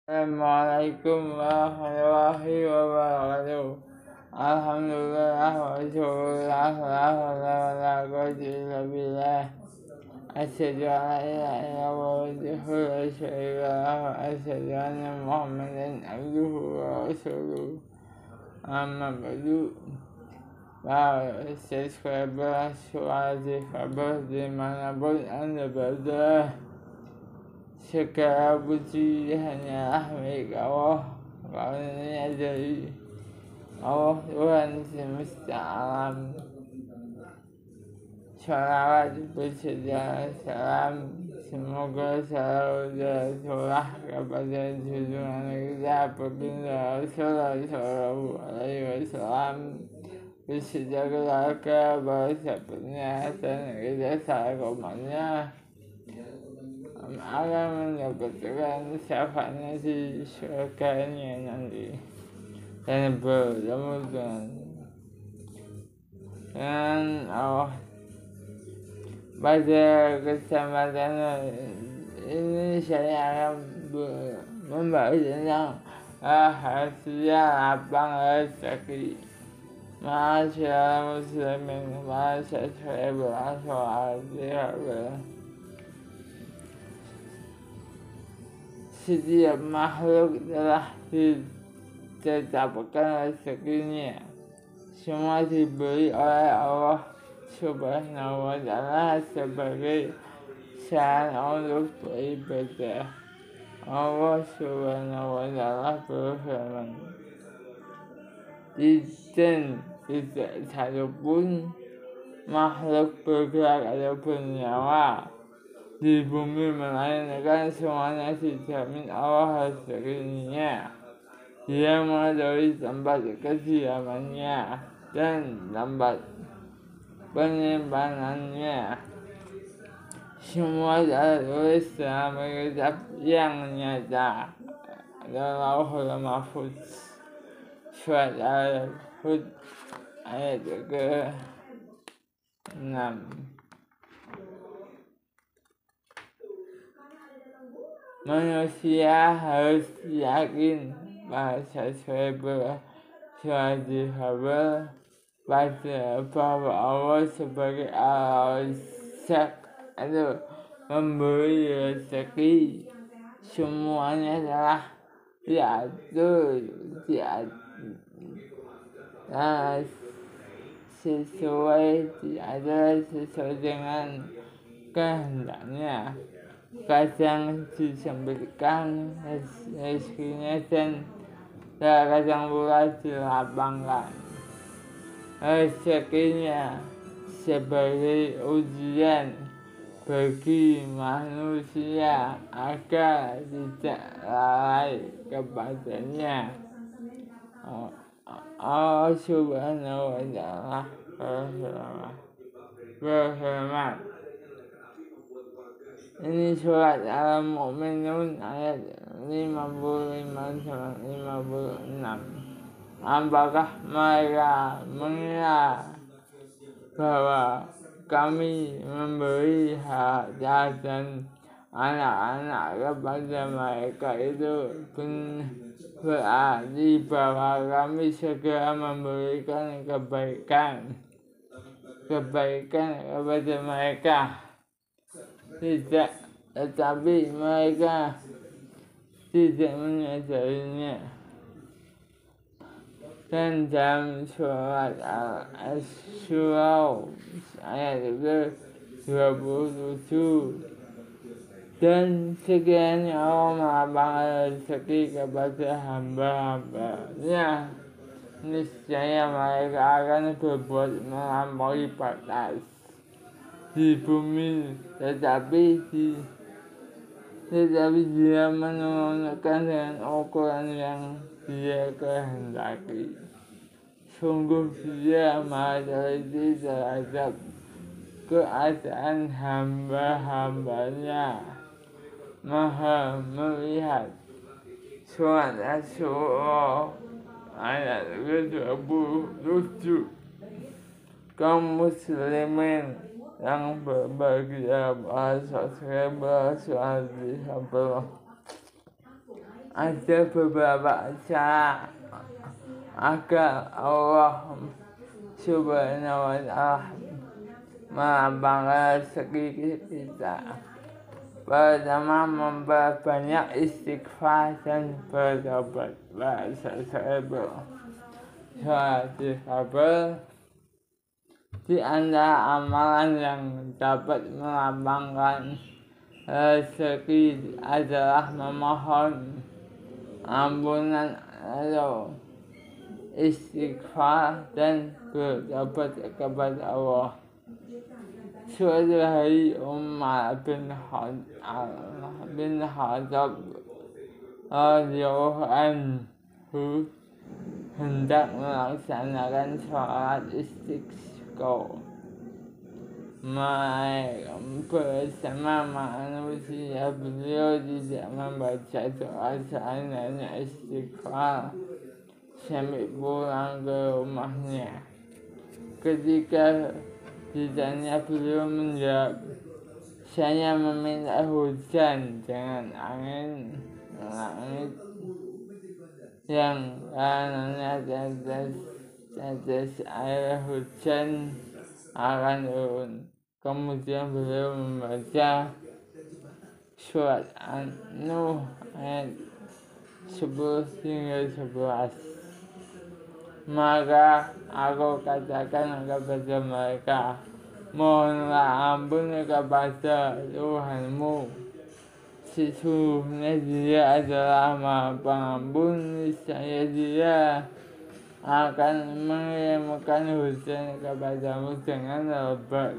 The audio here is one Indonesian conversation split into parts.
Assalamualaikum warahmatullahi wabarakatuh. Alhamdulillah wa syukurlah la hawla wa la quwwata illa billah. Asyhadu an la ilaha illallah wahdahu la syarika lahu wa asyhadu anna Muhammadan abduhu wa rasuluh. Amma ba'du. Para subscriber suara kabar dimanapun Anda berada, segala puji hanyalah milik Allah, karena dari Allah Tuhan semesta alam. Salawat bersedia salam semoga selalu tercurah kepada junjungan kita baginda Rasulullah Shallallahu Alaihi Wasallam, bersedia keluarga, sahabatnya dan kita sahabatnya, agar mendapatkan syafaatnya di surganya nanti dan bertemu dengan Allah. Pada kesempatan ini saya akan membahas tentang rahasia lapang rezeki. Masyarakat muslimin, masyarakat saya berasal dari setiap makhluk telah ditetapkan rezekinya. Semua diberi oleh Allah Subhanahu wa ta'ala sebagai sarana untuk beribadah. Allah Subhanahu wa ta'ala berfirman, tidak satupun makhluk bergerak atau bernyawa di bumi melainkan semuanya dijamin Allah rezekinya. Dia mengetahui tempat kediamannya dan tempat penyimpanannya. Semua tertulis dalam kitab yang nyata dalam Lauhul Mahfuz. Surat Al-Hud ayat ke-6. Manusia harus yakin bahwa sesuai bersyukur pada bahwa Allah sebagai Al-Razzaq atau memberi rezeki. Semuanya telah diatur sesuai dengan kehendaknya. Kadang disempitkan rezekinya dan kadang pula dilapangkan rezekinya sebagai ujian bagi manusia agar tidak lalai kepadanya. Allah Subhanahu wa ta'ala berfirman, ini surat Al-Mu'minun ayat 55-56. Apakah mereka mengira bahwa kami memberi harta dan anak-anak kepada mereka itu berarti bahwa kami segera memberikan kebaikan kepada mereka? Tidak, tetapi mereka tidak menyadarinya. Dan dalam surat Al-Asyrah ayat ke-27, dan sekiranya Allah melapangkan rezeki kepada hamba-hambanya, niscaya mereka akan berbuat melampaui batas di bumi, tetapi dia menurunkan dengan ukuran yang dia kehendaki. Sungguh dia maha teliti terhadap keadaan hamba-hambanya, maha melihat. Surat Asy-Syura ayat ke-27. Kaum muslimin yang berbahagia, subscriber suara Ada beberapa cara agar Allah Subhanahu wa ta'ala melambangkan rezeki kita. Pertama, memperbanyak istighfar dan bertobat. Bahasa Serba di antara amalan yang dapat melambangkan rezeki adalah memohon ampunan atau istighfar dan bertobat kepada Allah. Suatu hari Umar bin Khattab radhiyallahu anhu hendak melaksanakan sholat istisqa bersama manusia. Beliau tidak membaca doa seandainya istighfar sampai pulang ke rumahnya. Ketika ditanya, beliau menjawab, saya meminta hujan dengan angin langit yang karenanya tetes air hujan akan turun. Kemudian beliau membaca surat An-Nuh ayat 10 hingga 11. Maka aku katakan kepada mereka, mohonlah ampun kepada Tuhanmu. Sesungguhnya Dia adalah Maha Pengampun. Niscaya Dia akan mengirimkan hujan kepadamu dengan lebat.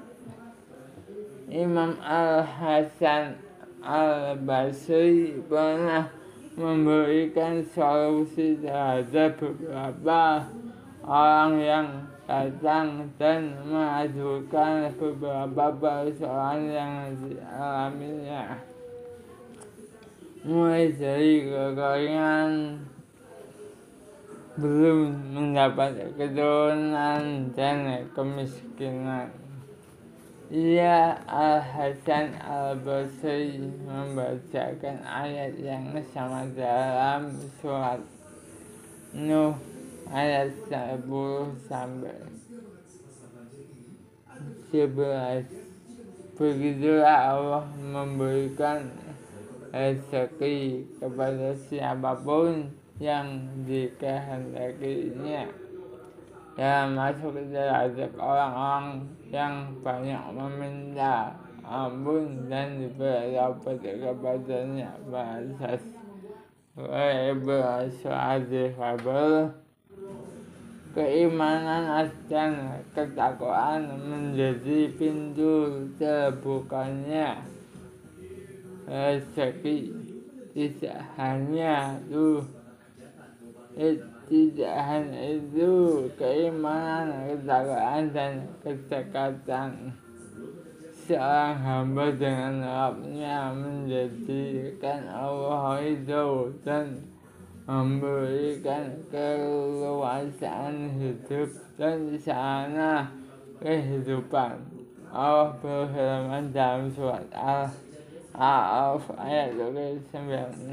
Imam Al-Hasan Al-Basri pernah memberikan solusi terhadap beberapa orang yang datang dan mengajukan beberapa persoalan yang dialaminya, mulai dari kekeringan, belum mendapat keturunan, dan kemiskinan. Ia Al-Hasan Al-Basri membacakan ayat yang sama dalam surat Nuh ayat 10 sampai 11. Begitulah Allah memberikan rezeki kepada siapapun yang dikehendakinya. Dan masuk derajat orang-orang yang banyak meminta ampun dan bertobat kepadanya. Bahasa keimanan dan ketakwaan menjadi pintu terbukanya rezeki. Tidak hanya itu, keimanan, ketakwaan, dan kedekatan seorang hamba dengan Rabbnya menjadikan Allah ridho dan memberikan keluasan hidup dan sarana kehidupan. Allah berfirman dalam surat Al-A'raf ayat 96,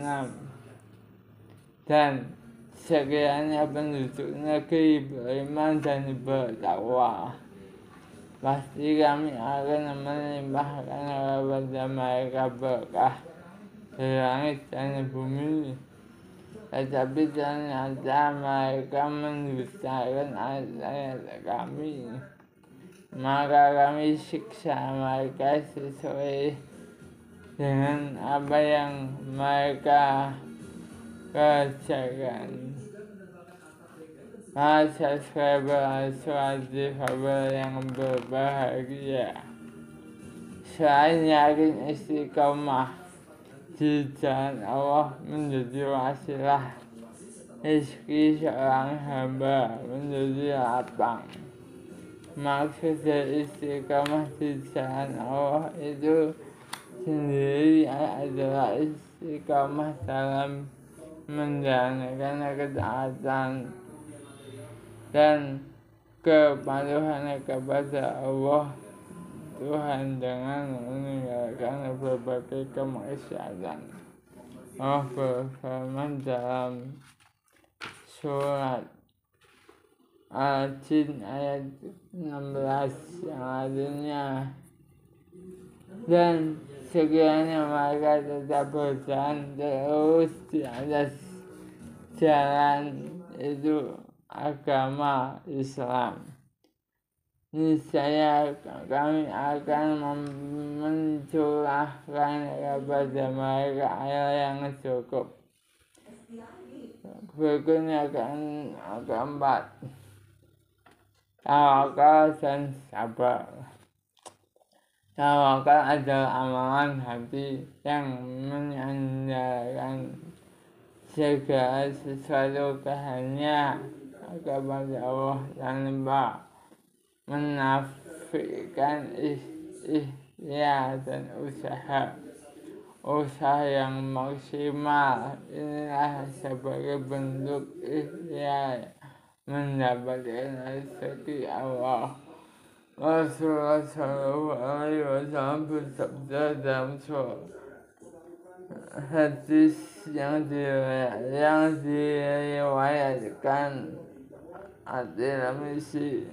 dan sekiranya penduduk negeri beriman dan bertakwa, pasti kami akan melimpahkan kepada mereka berkah di langit dan bumi. Tetapi ternyata mereka mendustakan ayat kami, maka kami siksa mereka sesuai dengan apa yang mereka kerjakan. Para subscriber yang berbahagia, selain yakin istiqomah di jalan Allah menjadi wasilah rezeki seorang hamba menjadi lapang. Maksud dari istiqomah di jalan Allah itu sendiri adalah istiqomah dalam menjalankan ketaatan dan kepatuhan kepada Allah Tuhan dengan meninggalkan berbagai kemaksiatan. Allah berfirman dalam surat Al-Jin ayat 16 yang artinya, dan sekiranya mereka tetap berjalan terus di atas jalan itu agama Islam, niscaya kami akan mencurahkan kepada mereka air yang cukup. Berikutnya keempat, tawakal dan sabar. Tawakal adalah amalan hati yang menyandarkan segala sesuatu hanya kepada Allah tanpa menafikan ikhtiar dan usaha yang maksimal. Inilah sebagai bentuk ikhtiar mendapatkan rezeki Allah. Rasulullah SAW bersabda dalam hadis yang diriwayatkan At-Tirmidzi,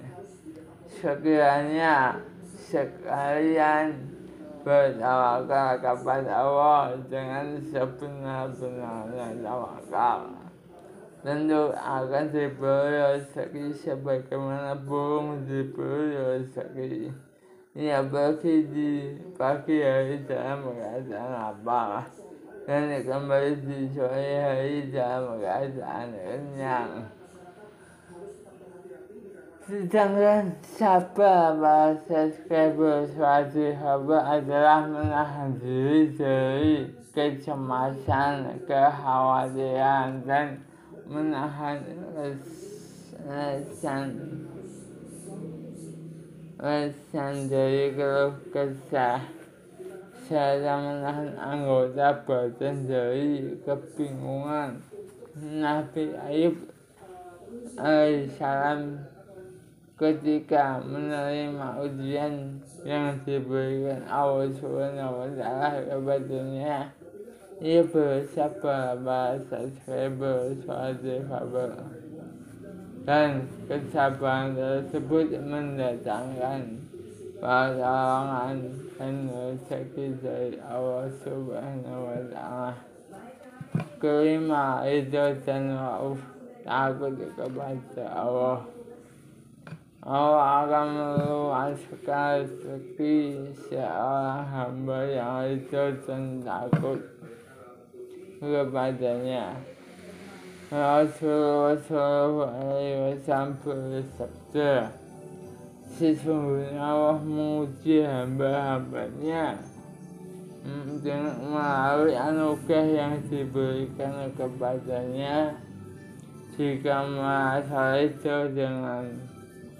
sekiranya sekalian bertawakal kepada Allah dengan sebenar-benarnya tawakal, tentu akan diberi rezeki sebagaimana burung diberi rezeki. Ia pergi di pagi hari dalam keadaan lapar dan kembali di sore hari dalam keadaan kenyang. Sedangkan sabar pada subscriber suatu hamba adalah menahan diri dari kecemasan, kekhawatiran, dan menahan lesan dari keluh kesah, serta menahan anggota badan dari kebingungan. Nabi Ayub alaihissalam ketika menerima ujian yang diberikan Allah SWT kepadanya, ia bersabar pada suatu sabar, dan kesabaran tersebut mendatangkan pertolongan dan rezeki dari Allah SWT. Kelima, ridho dan rauf, takut kepada Allah. Allah akan meluaskan rezeki seorang hamba yang ridho dan takut kepadanya. Rasulullah SAW bersabda, sesungguhnya Allah menguji hamba-hambanya melalui anugerah yang diberikan kepadanya. Jika merasa ridho dengan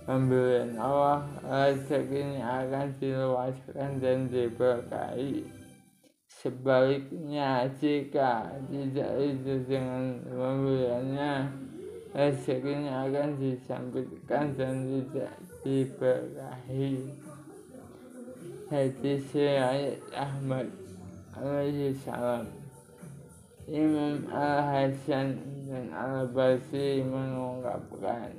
pemberian Allah, rezekinya akan diluaskan dan diberkahi. Sebaliknya, jika tidak ridho dengan pemberiannya, rezekinya akan disempitkan dan tidak diberkahi. Hadis riwayat Ahmad alaihi salam. Imam Al-Hasan dan Al-Basri mengungkapkan,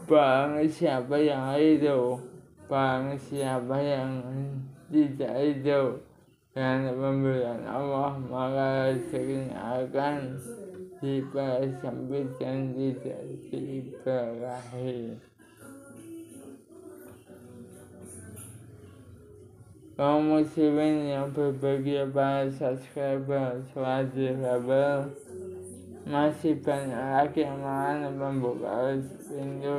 barang siapa yang ridho, barang siapa yang tidak ridho dengan pemberian Allah, maka rezekinya akan dipersempit dan tidak diberkahi. Kaum muslimin yang berbahagia, para subscriber Suhaji Rebel, masih banyak lagi yang membuka pintu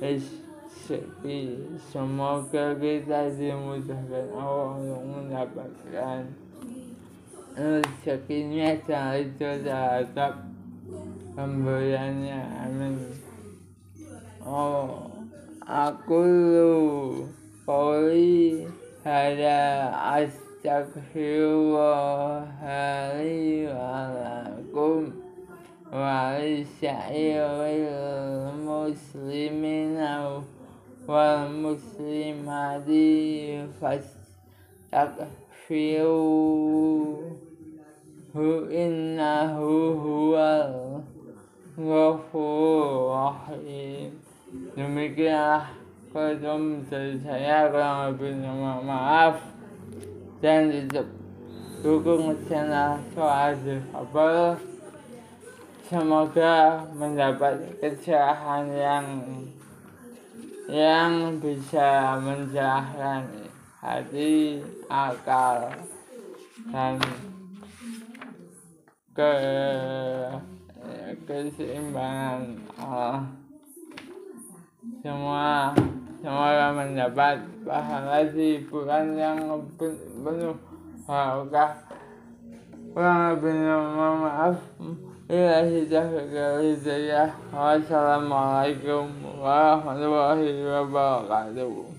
rezeki. Semoga kita dimudahkan Allah untuk mendapatkan rezekinya dan itu terhadap pemberiannya. Amin. Aku qouli hada astaghfirullah li wa lakum wa lisa'iril muslimina wal muslimati fastaghfiruhu innahu huwal ghafurur rahim. Demikianlah konsum dari saya, kurang lebihnya maaf, dan dukung channel Soal Kabel. Semoga mendapat kecerahan yang bisa mencerahkan hati, akal, dan keseimbangan Allah. Semoga mendapat pahala hiburan yang penuh barokah. Kurang lebihnya maaf. Wassalamualaikum warahmatullahi wabarakatuh.